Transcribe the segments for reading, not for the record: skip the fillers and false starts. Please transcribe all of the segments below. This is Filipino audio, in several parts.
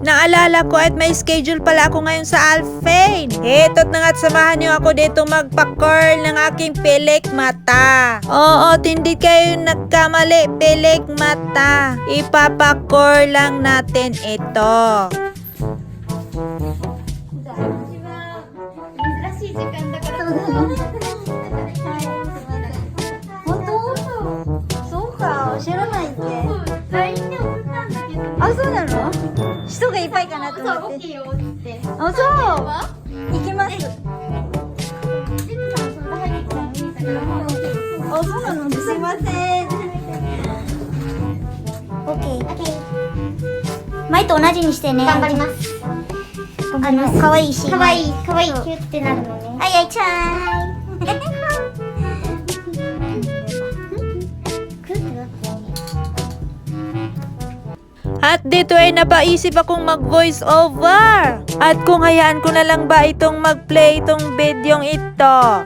Naalala ko at may schedule pala ako ngayon sa Alphane. Eto't na nga't samahan niyo ako dito magpa-curl ng aking pilik mata. Oo, hindi kayo nagkamali, pilik mata. Ipapa-curl lang natin ito. 珍しい時間だから本当そうか知らないって LINE で送ったんだけどあ、そうなの人がいっぱいかなと思って OK よってあ、そう行きますジムさんそんな入ってきたの見えたからあ、そうなのすいません OK 前と同じにしてね。頑張ります可愛いし。かわいいかわいいキュッてなるのねはいはい、ちゃーい。 At dito ay napaisip akong mag-voice over. At kung hayaan ko na lang ba itong mag-play itong videong ito.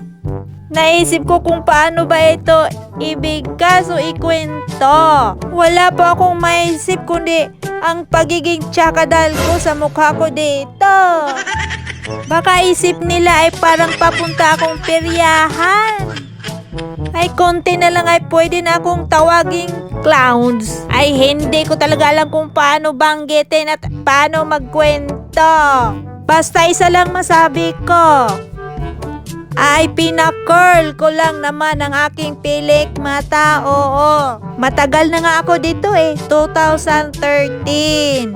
Naisip ko kung paano ba ito ibigkas o ikwento. Wala pa akong maisip kundi ang pagiging tsakadal ko sa mukha ko dito. Baka isip nila ay parang papunta akong peryahan. Ay konti na lang ay pwede na akong tawaging clowns. Ay hindi ko talaga alam kung paano banggitin at paano magkwento. Basta isa lang masabi ko. Ay pinakurl ko lang naman ang aking pilik mata, oo. Matagal na nga ako dito 2013.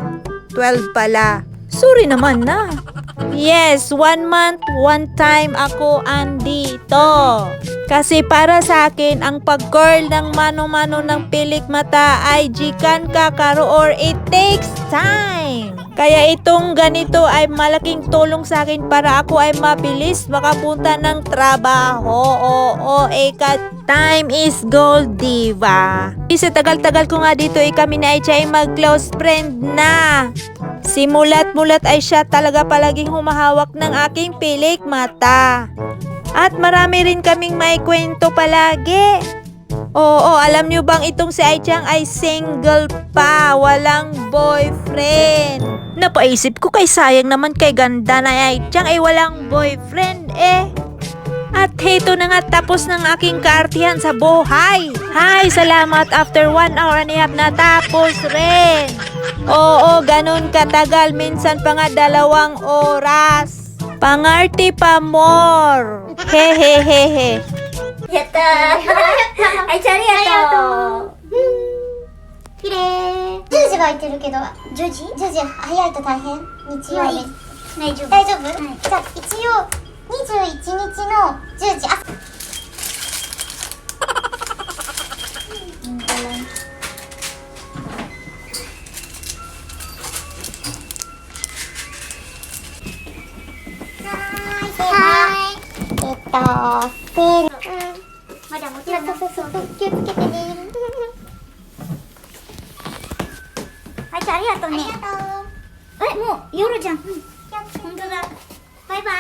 12 pala. Sorry naman na. Yes, 1 month, 1 time ako andito. Kasi para sa akin, ang pag-curl ng mano-mano ng pilik mata ay gikan kakaro or it takes time. Kaya itong ganito ay malaking tulong sa akin para ako ay mabilis makapunta ng trabaho. Oo, time is gold, diva. Sa tagal-tagal ko nga dito kami na ay mag-close friend na. Simulat-mulat ay siya talaga palaging humahawak ng aking pilik mata. At marami rin kaming may kwento palagi. Oo, alam nyo bang itong si Aichang ay single pa, walang boyfriend. Napaisip ko kay sayang naman kay ganda na Aichang ay walang boyfriend At heto na nga tapos ng aking kaartihan sa buhay. Hay, salamat after 1 hour and a half natapos rin. Oo, ganun katagal, minsan pa nga 2 oras. Pangarte pa more. Hehehehe. やったー。あいちゃんありがとう。きれい。10時が空いてるけど、10時 ?10 時早いと大変。日曜日。大丈夫。大丈夫？じゃあ一応21日の10時。あ。せーの。まだもちろんそう気をつけてね。はい、じゃあありがとうね。ありがとう。もう夜じゃん。本当だ。バイバ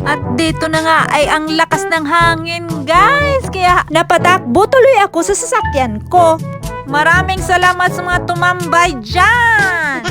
At dito na nga ay ang lakas ng hangin, guys. Kaya napatakbo tuloy ako sa sasakyan ko. Maraming salamat sa mga tumambay dyan.